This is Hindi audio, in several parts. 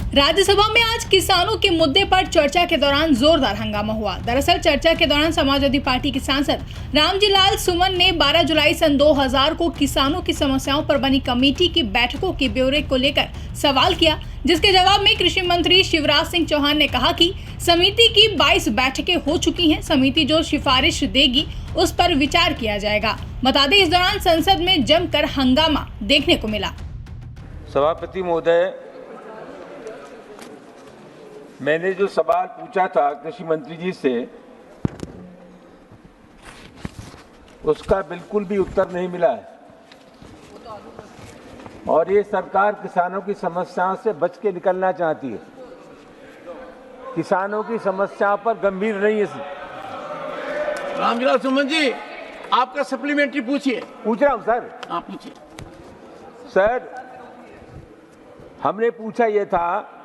राज्यसभा में आज किसानों के मुद्दे पर चर्चा के दौरान जोरदार हंगामा हुआ। दरअसल चर्चा के दौरान समाजवादी पार्टी के सांसद रामजी लाल सुमन ने 12 जुलाई सन 2000 को किसानों की समस्याओं पर बनी कमेटी की बैठकों के ब्यौरे को लेकर सवाल किया, जिसके जवाब में कृषि मंत्री शिवराज सिंह चौहान ने कहा कि समिति की 22 बैठकें हो चुकी हैं। समिति जो सिफारिश देगी उस पर विचार किया जाएगा। बता दें, इस दौरान संसद में जमकर हंगामा देखने को मिला। सभापति महोदय, मैंने जो सवाल पूछा था कृषि मंत्री जी से, उसका बिल्कुल भी उत्तर नहीं मिला है और ये सरकार किसानों की समस्याओं से बच के निकलना चाहती है। किसानों की समस्याओं पर गंभीर नहीं है। रामजी लाल सुमन जी, आपका सप्लीमेंट्री पूछिए। पूछ रहा हूं सर। हाँ, पूछिए सर। हमने पूछा ये था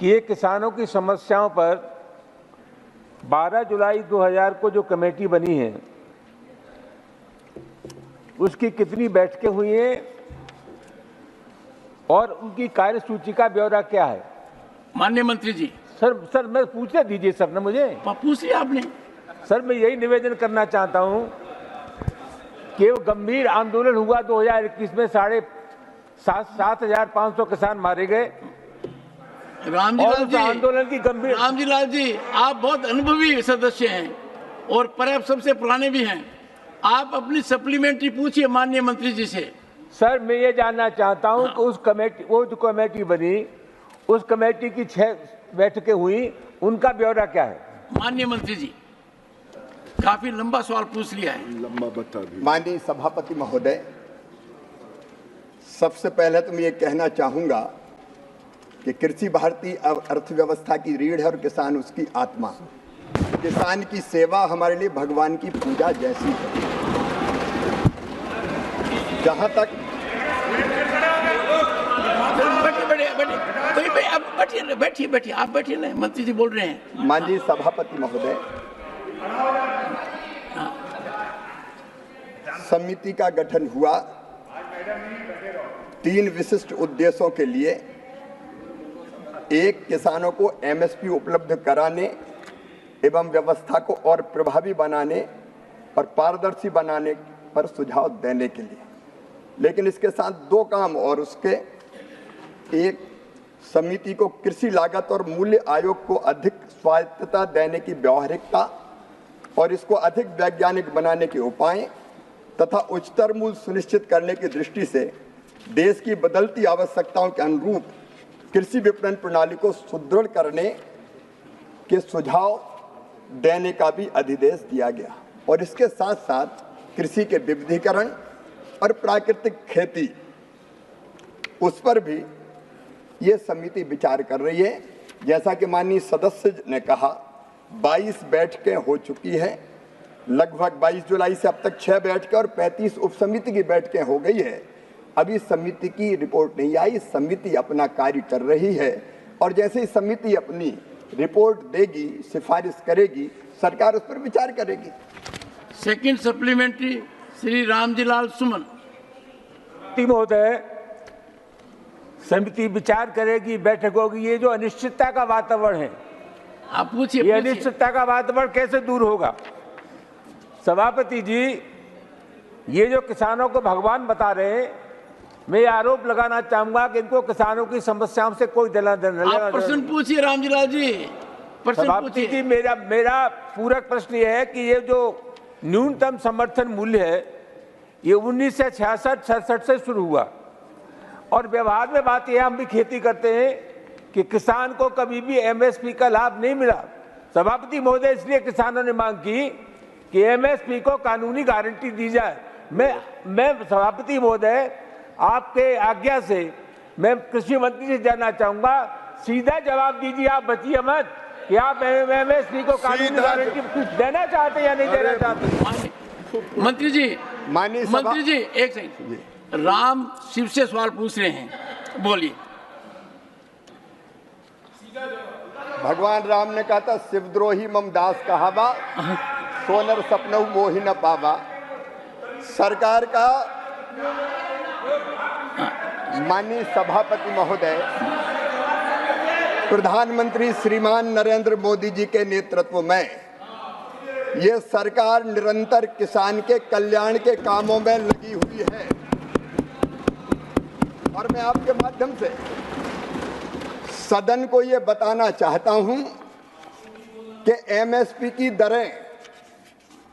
कि ये किसानों की समस्याओं पर 12 जुलाई 2000 को जो कमेटी बनी है उसकी कितनी बैठकें हुई हैं और उनकी कार्यसूची का ब्यौरा क्या है। माननीय मंत्री जी। सर मैं पूछने दीजिए सर ना मुझे। पूछ लिया आपने। सर मैं यही निवेदन करना चाहता हूं कि वो गंभीर आंदोलन हुआ 2021 में 7,500 किसान मारे गए। रामजी लाल आंदोलन की गंभीर। रामजी लाल जी, आप बहुत अनुभवी सदस्य हैं और पर्याप्त सबसे पुराने भी हैं। आप अपनी सप्लीमेंट्री पूछिए माननीय मंत्री जी से। सर मैं ये जानना चाहता हूं कि उस कमेटी, वो जो कमेटी बनी, उस कमेटी की 6 बैठकें हुई, उनका ब्यौरा क्या है। माननीय मंत्री जी, काफी लंबा सवाल पूछ लिया है। लंबा बता दीजिए। माननीय सभापति महोदय, सबसे पहले तो मैं ये कहना चाहूंगा कि कृषि भारतीय अर्थव्यवस्था की रीढ़ है और किसान उसकी आत्मा। किसान की सेवा हमारे लिए भगवान की पूजा जैसी है। जहां तक बैठिए, आप बैठिए ना, मंत्री जी बोल रहे हैं। माननीय सभापति महोदय, समिति का गठन हुआ 3 विशिष्ट उद्देश्यों के लिए। एक, किसानों को एमएसपी उपलब्ध कराने एवं व्यवस्था को और प्रभावी बनाने और पारदर्शी बनाने पर सुझाव देने के लिए। लेकिन इसके साथ 2 काम और उसके, एक, समिति को कृषि लागत और मूल्य आयोग को अधिक स्वायत्तता देने की व्यावहारिकता और इसको अधिक वैज्ञानिक बनाने के उपाय तथा उच्चतर मूल्य सुनिश्चित करने की दृष्टि से देश की बदलती आवश्यकताओं के अनुरूप कृषि विपणन प्रणाली को सुदृढ़ करने के सुझाव देने का भी अधिदेश दिया गया। और इसके साथ साथ कृषि के विविधीकरण और प्राकृतिक खेती, उस पर भी ये समिति विचार कर रही है। जैसा कि माननीय सदस्य ने कहा, 22 बैठकें हो चुकी है। लगभग 22 जुलाई से अब तक 6 बैठकें और 35 उप समिति की बैठकें हो गई है। अभी समिति की रिपोर्ट नहीं आई। समिति अपना कार्य कर रही है और जैसे ही समिति अपनी रिपोर्ट देगी, सिफारिश करेगी, सरकार उस पर विचार करेगी। सेकंड सप्लीमेंट्री श्री रामजी लाल सुमन। महोदय, समिति विचार करेगी, बैठक होगी। ये जो अनिश्चितता का वातावरण है, आप पूछिए। ये अनिश्चितता का वातावरण कैसे दूर होगा। सभापति जी, ये जो किसानों को भगवान बता रहे हैं, मैं आरोप लगाना चाहूंगा कि इनको किसानों की समस्याओं से कोई देना देना। आप प्रश्न पूछिए रामजी लाल जी, प्रश्न सभापति जी, मेरा पूरक प्रश्न ये है कि ये जो न्यूनतम समर्थन मूल्य है, ये 1966-67 से शुरू हुआ और व्यवहार में बात यह, हम भी खेती करते हैं, कि किसान को कभी भी एमएसपी का लाभ नहीं मिला। सभापति महोदय, इसलिए किसानों ने मांग की कि एमएसपी को कानूनी गारंटी दी जाए। मैं सभापति महोदय, आपके आज्ञा से मैं कृषि मंत्री से जानना चाहूंगा, सीधा जवाब दीजिए, आप बचिए मत, कि आप एमएसपी को कानूनी गारंटी देना चाहते या नहीं देना चाहते। मंत्री जी, माननीय एक सेकंड। राम शिव से सवाल पूछ रहे हैं, बोलिए। भगवान राम ने कहा था, शिवद्रोही मम दास कहावा, सोनर सपनऊ मोहि न पावा। सरकार का माननीय सभापति महोदय, प्रधानमंत्री श्रीमान नरेंद्र मोदी जी के नेतृत्व में ये सरकार निरंतर किसान के कल्याण के कामों में लगी हुई है। और मैं आपके माध्यम से सदन को ये बताना चाहता हूं कि एमएसपी की दरें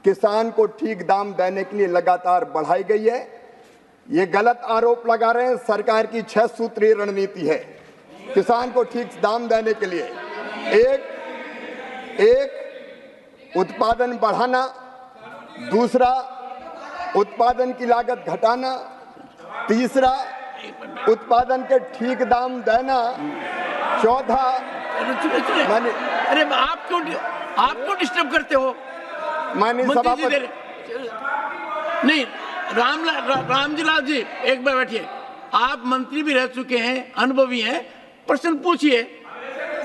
किसान को ठीक दाम देने के लिए लगातार बढ़ाई गई है। ये गलत आरोप लगा रहे हैं। सरकार की 6 सूत्रीय रणनीति है किसान को ठीक दाम देने के लिए। एक उत्पादन बढ़ाना, दूसरा उत्पादन की लागत घटाना, तीसरा उत्पादन के ठीक दाम देना, चौथा अरे आप क्यों डिस्टर्ब करते हो? माननीय सभापति नहीं, रामजी लाल जी एक बार बैठिए। आप मंत्री भी रह चुके हैं, अनुभवी हैं, प्रश्न पूछिए।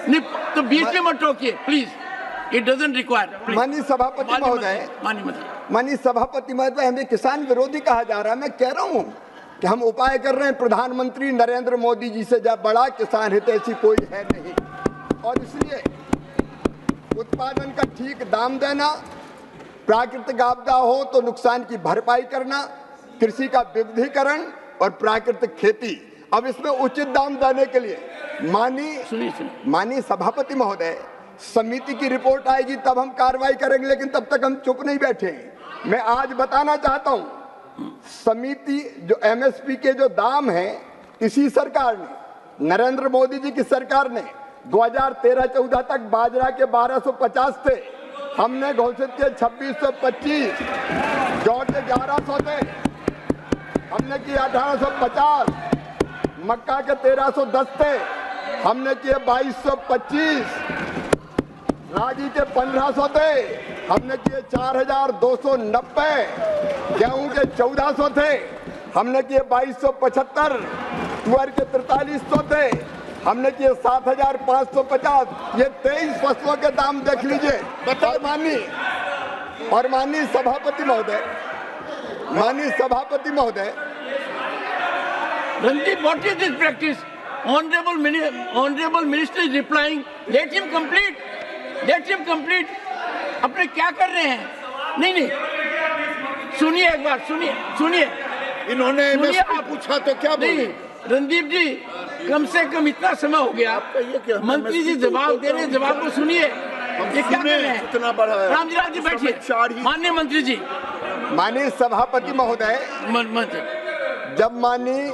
नहीं तो बीच में मत टोकिए प्लीज, इट डजंट रिक्वायर। माननीय सभापति महोदय, माननीय सभापति महोदय, हमें किसान विरोधी कहा जा रहा है। मैं कह रहा हूं कि हम उपाय कर रहे हैं। प्रधानमंत्री नरेंद्र मोदी जी से जब बड़ा किसान हितैषी कोई है नहीं, और इसलिए उत्पादन का ठीक दाम देना, प्राकृतिक आपदा हो तो नुकसान की भरपाई करना, कृषि का विविधीकरण और प्राकृतिक खेती। अब इसमें उचित दाम देने के लिए माननीय सभापति महोदय, समिति की रिपोर्ट आएगी तब हम कार्रवाई करेंगे, लेकिन तब तक हम चुप नहीं बैठे। मैं आज बताना चाहता हूं, समिति जो एमएसपी के जो दाम हैं, इसी सरकार ने, नरेंद्र मोदी जी की सरकार ने 2013-14 तक बाजरा के 1250 थे, हमने घोषित किए 2625, जौ के 1100 थे, हमने किए 1850, मक्का के 1310 थे, हमने किए 2225, रागी के 1500 थे, हमने किए 4290, गेहूं के 1400 थे, हमने किए 2275, तुअर के 4300 थे, हमने किए 7550। ये 23 फसलों के दाम देख लीजिए। और माननीय सभापति महोदय, Randeep, what is this practice? Honorable Minister is replying. Let him complete. अपने क्या कर रहे हैं? नहीं, सुनिए एक बार, सुनिए। इन्होंने एमएसपी पूछा तो क्या बोले? रणदीप जी, कम से कम इतना समय हो गया, मंत्री जी जवाब दे रहे हैं, जवाब को सुनिए। ये क्या कर रहे हैं? कितना बढ़ा है? रामजी लाल जी बैठिए। माननीय मंत्री जी, माननीय सभापति महोदय, जब माननीय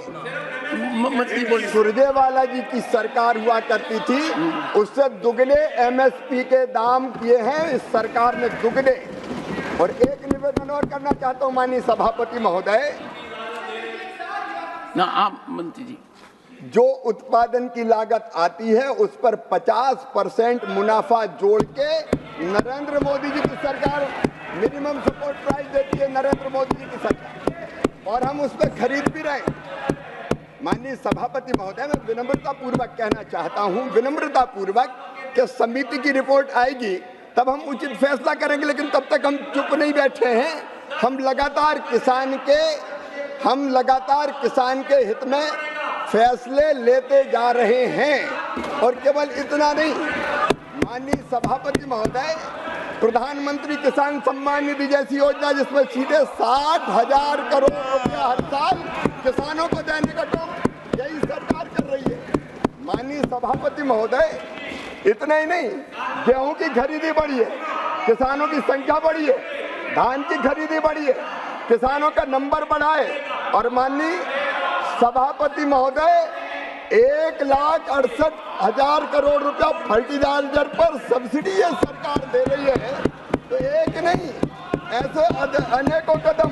सुरजेवाला जी की सरकार हुआ करती थी, उससे दुगने एमएसपी के दाम किए हैं इस सरकार ने, दुगने। और एक निवेदन और करना चाहता हूं माननीय सभापति महोदय, ना आप मंत्री जी, जो उत्पादन की लागत आती है उस पर 50% मुनाफा जोड़ के नरेंद्र मोदी जी की सरकार मिनिमम सपोर्ट प्राइस देती है, नरेंद्र मोदी जी की सरकार, और हम उस पर खरीद भी रहे। माननीय सभापति महोदय, मैं विनम्रता पूर्वक कहना चाहता हूं, विनम्रता पूर्वक, कि समिति की रिपोर्ट आएगी तब हम उचित फैसला करेंगे, लेकिन तब तक हम चुप नहीं बैठे हैं। हम लगातार किसान के हित में फैसले लेते जा रहे हैं। और केवल इतना नहीं, माननीय सभापति महोदय, प्रधानमंत्री किसान सम्मान निधि जैसी योजना, जिसमें सीधे 60,000 करोड़ रुपया हर साल किसानों को देने का काम यही सरकार कर रही है। माननीय सभापति महोदय, इतना ही नहीं, गेहूं की खरीदी बढ़ी है, किसानों की संख्या बढ़ी है, धान की खरीदी बढ़ी है, किसानों का नंबर बढ़ा है। और माननीय सभापति महोदय, 1,68,000 करोड़ रुपया फर्टिलाइजर पर सब्सिडी ये सरकार दे रही है। तो एक नहीं, ऐसे अनेकों कदम।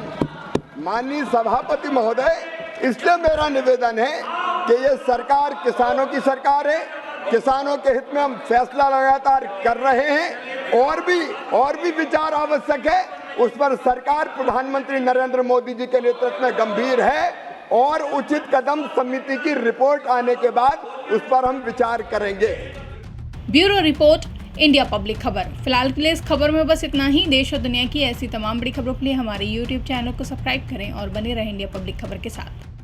माननीय सभापति महोदय, इसलिए मेरा निवेदन है कि ये सरकार किसानों की सरकार है, किसानों के हित में हम फैसला लगातार कर रहे हैं। और भी विचार आवश्यक है, उस पर सरकार प्रधानमंत्री नरेंद्र मोदी जी के नेतृत्व में गंभीर है, और उचित कदम समिति की रिपोर्ट आने के बाद उस पर हम विचार करेंगे। ब्यूरो रिपोर्ट, इंडिया पब्लिक खबर। फिलहाल के लिए इस खबर में बस इतना ही। देश और दुनिया की ऐसी तमाम बड़ी खबरों के लिए हमारे YouTube चैनल को सब्सक्राइब करें और बने रहें इंडिया पब्लिक खबर के साथ।